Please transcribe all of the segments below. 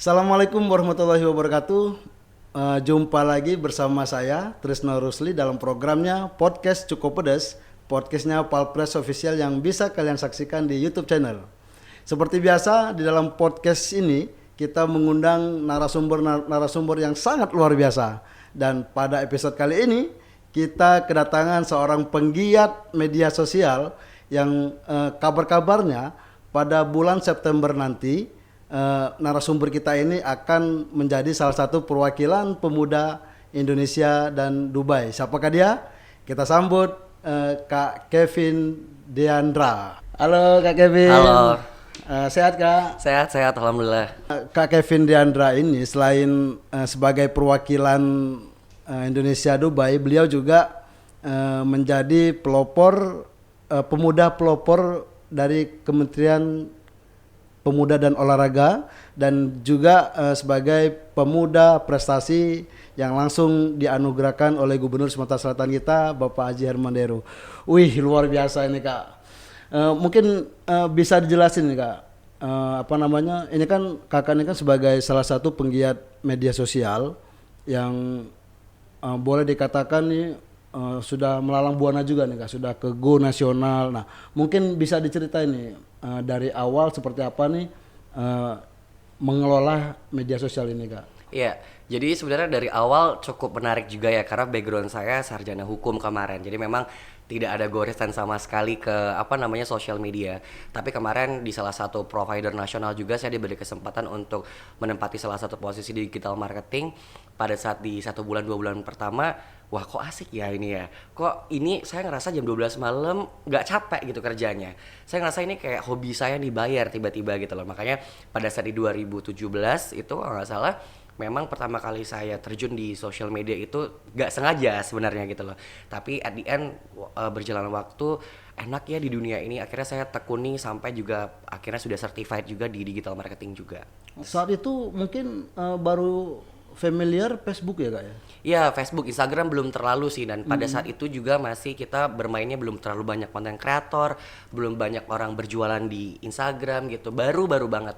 Assalamualaikum warahmatullahi wabarakatuh. Jumpa lagi bersama saya Trisno Rusli dalam programnya Podcast Cukup Pedas. Podcastnya Palpres Official yang bisa kalian saksikan di YouTube channel. Seperti biasa di dalam podcast ini kita mengundang narasumber yang sangat luar biasa. Dan pada episode kali ini kita kedatangan seorang penggiat media sosial yang kabar-kabarnya pada bulan September nanti narasumber kita ini akan menjadi salah satu perwakilan pemuda Indonesia dan Dubai. Siapakah dia? Kita sambut Kak Kevin Deandra. Halo Kak Kevin. Halo. Sehat Kak? Sehat, alhamdulillah. Kak Kevin Deandra ini selain sebagai perwakilan Indonesia Dubai, beliau juga menjadi pelopor pemuda pelopor dari Kementerian Pemuda dan Olahraga dan juga sebagai pemuda prestasi yang langsung dianugerahkan oleh Gubernur Sumatera Selatan kita Bapak Haji Herman Deru. Wih, luar biasa ini Kak. Mungkin bisa dijelasin nih Kak. Ini kan Kakak ini kan sebagai salah satu penggiat media sosial yang boleh dikatakan nih sudah melalang buana juga nih Kak, sudah ke go nasional. Nah, mungkin bisa diceritain nih dari awal seperti apa nih mengelola media sosial ini Kak. Iya, jadi sebenarnya dari awal cukup menarik juga ya karena background saya sarjana hukum kemarin. Jadi memang tidak ada goresan sama sekali ke sosial media. Tapi kemarin di salah satu provider nasional juga saya diberi kesempatan untuk menempati salah satu posisi di digital marketing. Pada saat di 1 bulan 2 bulan pertama, wah kok asik ya ini ya. Kok ini saya ngerasa jam 12 malam nggak capek gitu kerjanya. Saya ngerasa ini kayak hobi saya dibayar tiba-tiba gitu loh. Makanya pada saat di 2017 itu kalau nggak salah memang pertama kali saya terjun di social media itu gak sengaja sebenarnya gitu loh. Tapi at the end berjalan waktu enak ya di dunia ini. Akhirnya saya tekuni sampai juga akhirnya sudah certified juga di digital marketing juga. Saat itu mungkin baru familiar Facebook ya Kak ya? Iya, Facebook, Instagram belum terlalu sih. Dan pada saat itu juga masih kita bermainnya belum terlalu banyak konten kreator, belum banyak orang berjualan di Instagram gitu. Baru-baru banget.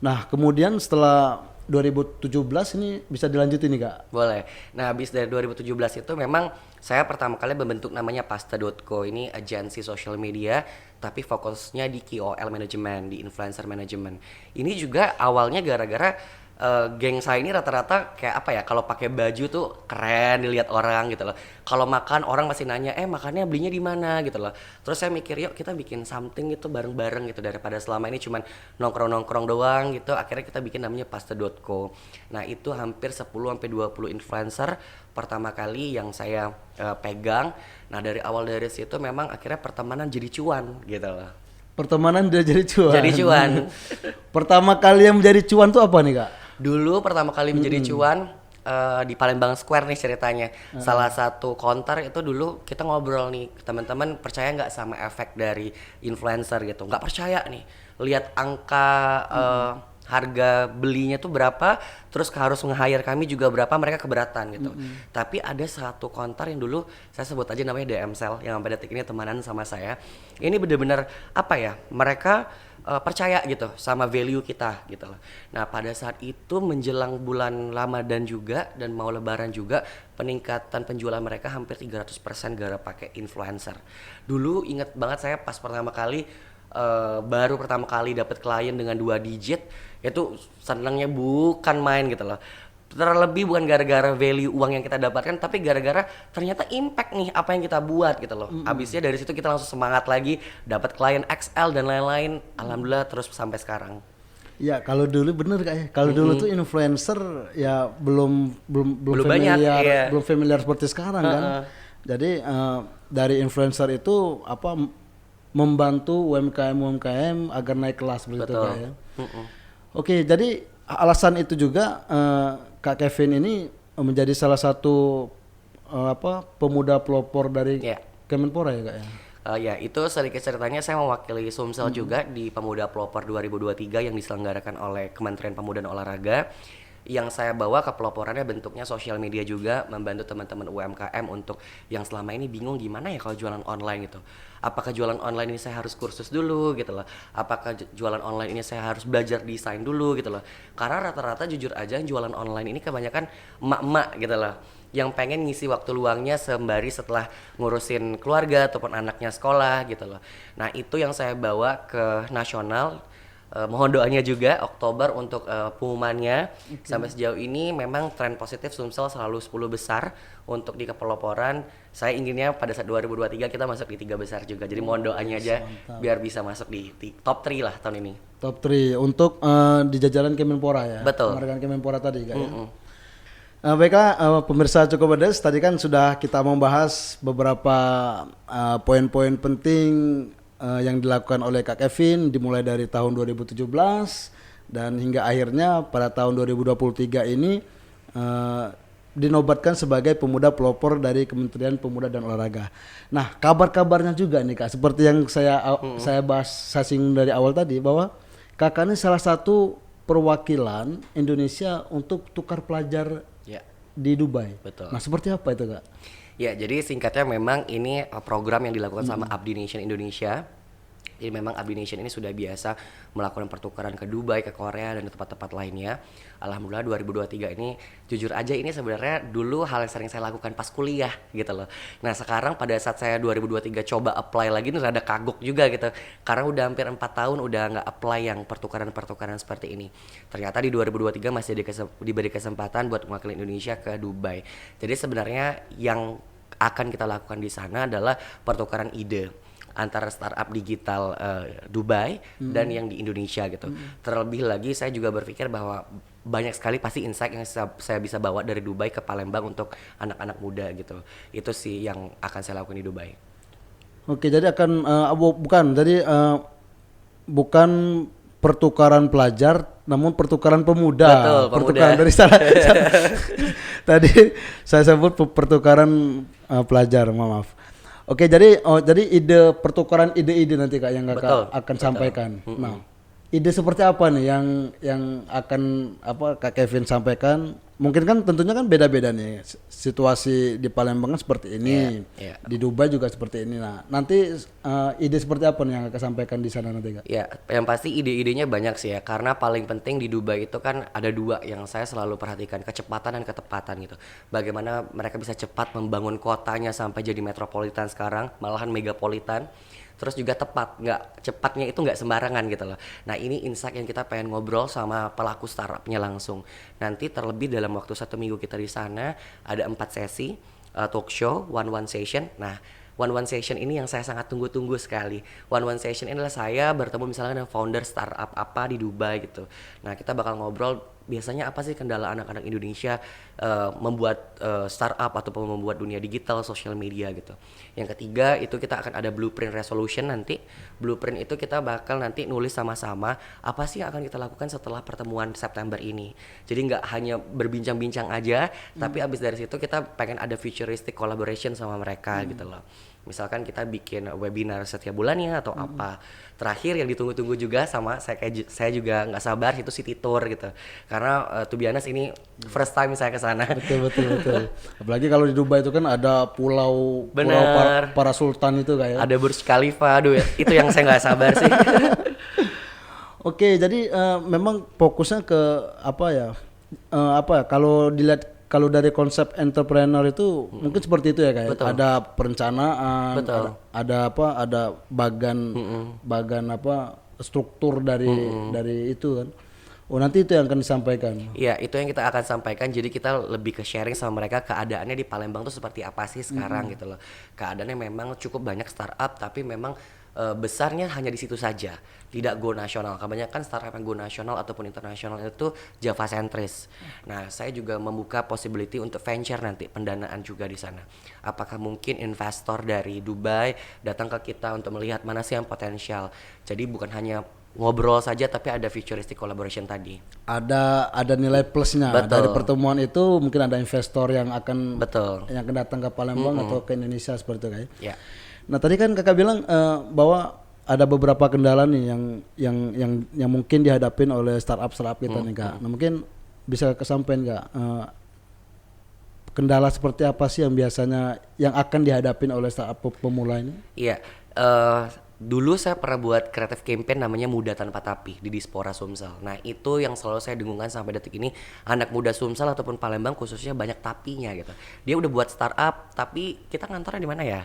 Nah, kemudian setelah 2017 ini bisa dilanjutin nih Kak? Boleh. Nah, habis dari 2017 itu memang saya pertama kali membentuk namanya Pasta.co. Ini agensi social media, tapi fokusnya di KOL management, di influencer management. Ini juga awalnya gara-gara geng saya ini rata-rata kayak apa ya, kalau pakai baju tuh keren dilihat orang gitu loh. Kalau makan orang masih nanya, makannya belinya di mana gitu loh. Terus saya mikir, yuk kita bikin something gitu bareng-bareng gitu daripada selama ini cuman nongkrong-nongkrong doang gitu. Akhirnya kita bikin namanya Pasta.co. Nah, itu hampir 10-20 influencer pertama kali yang saya pegang. Nah, dari awal dari situ memang akhirnya pertemanan jadi cuan gitu loh. Pertemanan udah jadi cuan. Jadi cuan. Pertama kali yang menjadi cuan tuh apa nih Kak? Dulu pertama kali menjadi cuan di Palembang Square nih ceritanya. Salah satu counter itu dulu kita ngobrol nih, teman-teman percaya nggak sama efek dari influencer gitu? Nggak percaya nih. Lihat angka harga belinya tuh berapa, terus harus nge-hire kami juga berapa, mereka keberatan gitu. Tapi ada satu counter yang dulu saya sebut aja namanya DM Cell yang sampai detik ini temanan sama saya. Ini benar-benar mereka percaya gitu sama value kita gitu loh. Nah, pada saat itu menjelang bulan Ramadan juga dan mau lebaran juga peningkatan penjualan mereka hampir 300% gara pakai influencer. Dulu inget banget saya pas pertama kali baru pertama kali dapat klien dengan 2 digit itu senangnya bukan main gitu loh. Terlebih bukan gara-gara value uang yang kita dapatkan, tapi gara-gara ternyata impact nih apa yang kita buat gitu loh. Abisnya dari situ kita langsung semangat lagi, dapat klien XL dan lain-lain. Alhamdulillah terus sampai sekarang. Ya, kalau dulu bener Kak ya. Kalau dulu tuh influencer ya belum banyak, familiar, iya. belum familiar seperti sekarang kan. Jadi dari influencer itu membantu UMKM agar naik kelas begitu Kak ya. Oke, jadi alasan itu juga Kak Kevin ini menjadi salah satu pemuda pelopor dari Kemenpora ya Kak ya? Ya, itu sedikit ceritanya saya mewakili Sumsel juga di Pemuda Pelopor 2023 yang diselenggarakan oleh Kementerian Pemuda dan Olahraga. yang saya bawa ke peloporannya bentuknya sosial media juga, membantu teman-teman UMKM untuk yang selama ini bingung gimana ya kalau jualan online gitu. Apakah jualan online ini saya harus kursus dulu gitu loh? Apakah jualan online ini saya harus belajar desain dulu gitu loh? Karena rata-rata jujur aja yang jualan online ini kebanyakan emak-emak gitu loh, yang pengen ngisi waktu luangnya sembari setelah ngurusin keluarga ataupun anaknya sekolah gitu loh. Nah itu yang saya bawa ke nasional. Mohon doanya juga Oktober untuk pengumumannya. Sampai sejauh ini memang tren positif Sumsel selalu 10 besar untuk di kepeloporan. Saya inginnya pada saat 2023 kita masuk di 3 besar juga. Jadi mohon doanya aja biar bisa masuk di top 3 lah tahun ini. Top 3 untuk di jajaran Kemenpora ya. Betul. Penghargaan Kemenpora tadi kan. Baiklah pemirsa Cukup Pedas, tadi kan sudah kita membahas beberapa poin-poin penting yang dilakukan oleh Kak Kevin dimulai dari tahun 2017 dan hingga akhirnya pada tahun 2023 ini dinobatkan sebagai pemuda pelopor dari Kementerian Pemuda dan Olahraga. Nah, kabar-kabarnya juga nih Kak, seperti yang saya bahas singgung dari awal tadi bahwa Kakak ini salah satu perwakilan Indonesia untuk tukar pelajar di Dubai. Betul. Nah, seperti apa itu Kak? Ya, jadi singkatnya memang ini program yang dilakukan sama Abdi Nation Indonesia. Jadi memang Abdi Nation ini sudah biasa melakukan pertukaran ke Dubai, ke Korea, dan ke tempat-tempat lainnya. Alhamdulillah 2023 ini jujur aja ini sebenarnya dulu hal yang sering saya lakukan pas kuliah gitu loh. Nah sekarang pada saat saya 2023 coba apply lagi ini rada kagok juga gitu. Karena udah hampir 4 tahun udah nggak apply yang pertukaran-pertukaran seperti ini. Ternyata di 2023 masih diberi kesempatan buat mewakili Indonesia ke Dubai. Jadi sebenarnya yang akan kita lakukan di sana adalah pertukaran ide antara startup digital Dubai dan yang di Indonesia gitu. Terlebih lagi saya juga berpikir bahwa banyak sekali pasti insight yang saya bisa bawa dari Dubai ke Palembang untuk anak-anak muda gitu. Itu sih yang akan saya lakukan di Dubai. Oke, jadi akan bukan pertukaran pelajar, namun pertukaran pemuda. Betul, pertukaran pemuda. dari sana. Tadi saya sebut pertukaran pelajar, maaf. Oke, jadi ide pertukaran ide-ide nanti Kak yang Kakak akan sampaikan. Nah, ide seperti apa nih yang akan Kak Kevin sampaikan? Mungkin kan tentunya kan beda-beda nih. Situasi di Palembang kan seperti ini. Di Dubai juga seperti ini. Nah, nanti ide seperti apa nih yang Kakak sampaikan di sana nanti Kak? Ya, yang pasti ide-idenya banyak sih ya. Karena paling penting di Dubai itu kan ada 2 yang saya selalu perhatikan, kecepatan dan ketepatan gitu. Bagaimana mereka bisa cepat membangun kotanya sampai jadi metropolitan sekarang, malahan megapolitan. Terus juga tepat, cepatnya itu nggak sembarangan gitu loh. Nah ini insight yang kita pengen ngobrol sama pelaku startupnya langsung. Nanti terlebih dalam waktu 1 minggu kita di sana ada 4 sesi talk show, one session. Nah one session ini yang saya sangat tunggu-tunggu sekali. One session ini adalah saya bertemu misalnya dengan founder startup apa di Dubai gitu. Nah kita bakal ngobrol biasanya apa sih kendala anak-anak Indonesia membuat startup ataupun membuat dunia digital, sosial media gitu. Yang ketiga itu kita akan ada blueprint resolution nanti. Blueprint itu kita bakal nanti nulis sama-sama apa sih yang akan kita lakukan setelah pertemuan September ini. Jadi nggak hanya berbincang-bincang aja, tapi abis dari situ kita pengen ada futuristic collaboration sama mereka gitu loh. Misalkan kita bikin webinar setiap bulannya atau apa. Terakhir yang ditunggu-tunggu juga sama saya juga nggak sabar itu city tour gitu. Karena to be honest ini first time saya ke sana. Betul. Apalagi kalau di Dubai itu kan ada pulau para sultan itu kayak. Ada Burj Khalifa, aduh itu yang saya nggak sabar sih. Oke, jadi memang fokusnya ke kalau dari konsep entrepreneur itu mungkin seperti itu ya kayak. Ada perencanaan, ada bagan struktur dari itu kan. Oh nanti itu yang akan disampaikan. Iya itu yang kita akan sampaikan. Jadi kita lebih ke sharing sama mereka keadaannya di Palembang tuh seperti apa sih sekarang gitu loh. Keadaannya memang cukup banyak startup tapi memang besarnya hanya di situ saja, tidak go nasional. Kebanyakan startup yang go nasional ataupun internasional itu Java sentris. Nah, saya juga membuka possibility untuk venture nanti, pendanaan juga di sana. Apakah mungkin investor dari Dubai datang ke kita untuk melihat mana sih yang potensial. Jadi bukan hanya ngobrol saja tapi ada futuristic collaboration tadi. Ada nilai plusnya. Dari pertemuan itu mungkin ada investor yang akan datang ke Palembang atau ke Indonesia seperti itu kayak. Yeah. Nah tadi kan kakak bilang bahwa ada beberapa kendala nih yang mungkin dihadapin oleh startup kita nih kak. Nah mungkin bisa kesampaian nggak kendala seperti apa sih yang biasanya yang akan dihadapin oleh startup pemula ini? Iya, dulu saya pernah buat creative campaign namanya Muda Tanpa Tapi di Dispora Sumsel. Nah itu yang selalu saya dengungkan sampai detik ini, anak muda Sumsel ataupun Palembang khususnya banyak tapinya gitu. Dia udah buat startup, tapi kita ngantornya di mana ya?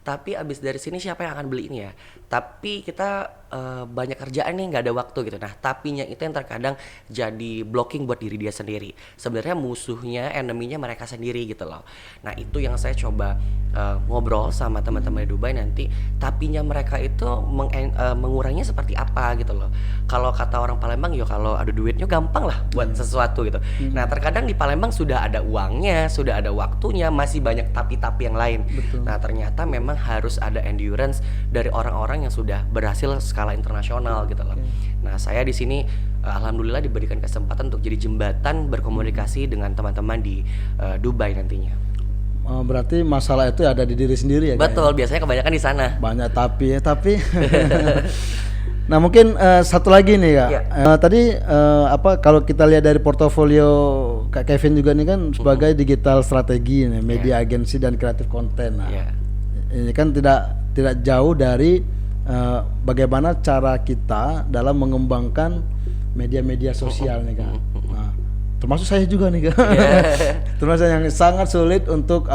Tapi abis dari sini siapa yang akan beli ini ya? Tapi kita banyak kerjaan nih, nggak ada waktu gitu. Nah tapinya itu yang terkadang jadi blocking buat diri dia sendiri. Sebenarnya musuhnya, eneminya mereka sendiri gitu loh. Nah itu yang saya coba ngobrol sama teman-teman di Dubai nanti. Tapinya mereka itu menguranginya seperti apa gitu loh. Kalau kata orang Palembang, ya kalau ada duitnya gampang lah buat sesuatu gitu. Nah terkadang di Palembang sudah ada uangnya, sudah ada waktunya, masih banyak tapi-tapi yang lain. Betul. Nah ternyata memang harus ada endurance dari orang-orang yang sudah berhasil skala internasional gitu loh. Nah saya di sini alhamdulillah diberikan kesempatan untuk jadi jembatan berkomunikasi dengan teman-teman di Dubai nantinya. Berarti masalah itu ada di diri sendiri ya? Betul, biasanya kebanyakan di sana. Banyak tapi. Nah mungkin satu lagi nih Kak. Ya. Tadi apa kalau kita lihat dari portofolio Kak Kevin juga nih kan sebagai digital strategi nih, media agency dan kreatif konten. Nah, ini kan tidak jauh dari bagaimana cara kita dalam mengembangkan media-media sosial nih Kak. Nah, termasuk saya juga nih Kak. Termasuk yang sangat sulit untuk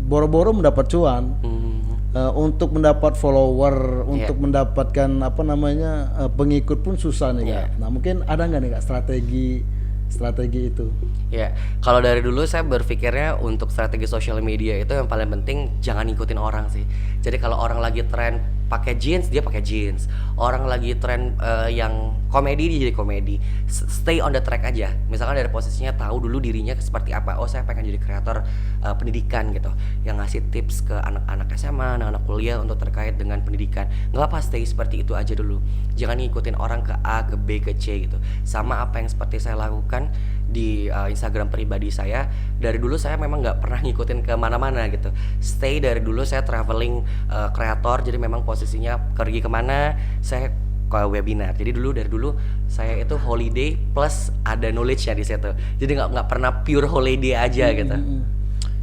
boro-boro mendapat cuan. Untuk mendapat follower, untuk mendapatkan pengikut pun susah nih Kak. Nah mungkin ada nggak nih Kak strategi itu? Ya, kalau dari dulu saya berpikirnya untuk strategi sosial media itu yang paling penting jangan ngikutin orang sih. Jadi kalau orang lagi tren pakai jeans, dia pakai jeans. Orang lagi tren yang komedi, dia jadi komedi. Stay on the track aja. Misalkan dari posisinya tahu dulu dirinya seperti apa. Oh, saya pengen jadi kreator pendidikan gitu, yang ngasih tips ke anak-anak SMA, anak-anak kuliah untuk terkait dengan pendidikan. Nggak apa, stay seperti itu aja dulu. Jangan ngikutin orang ke A, ke B, ke C gitu. Sama apa yang seperti saya lakukan di Instagram pribadi saya. Dari dulu saya memang nggak pernah ngikutin ke mana-mana gitu. Stay dari dulu saya traveling kreator, jadi memang posisinya pergi kemana saya ke webinar. Jadi dari dulu saya itu holiday plus ada knowledge ya di situ. Jadi nggak pernah pure holiday aja gitu.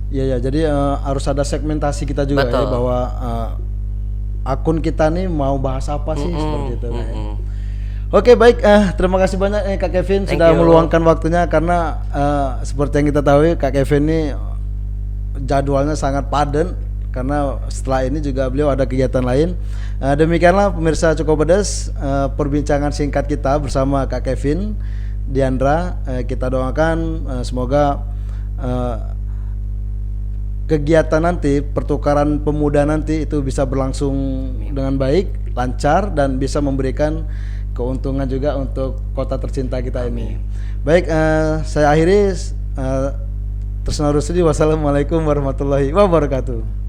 Iya, jadi harus ada segmentasi kita juga ya, bahwa akun kita nih mau bahas apa sih seperti itu. Oke, baik, terima kasih banyak Kak Kevin sudah meluangkan waktunya, karena seperti yang kita tahu Kak Kevin ini jadwalnya sangat padat karena setelah ini juga beliau ada kegiatan lain. Demikianlah pemirsa Cukup Pedas, perbincangan singkat kita bersama Kak Kevin Diandra. Kita doakan semoga kegiatan nanti, pertukaran pemuda nanti itu bisa berlangsung dengan baik, lancar, dan bisa memberikan keuntungan juga untuk kota tercinta kita ini. Baik, saya akhiri. Tersenal Rusdi, wassalamualaikum warahmatullahi wabarakatuh.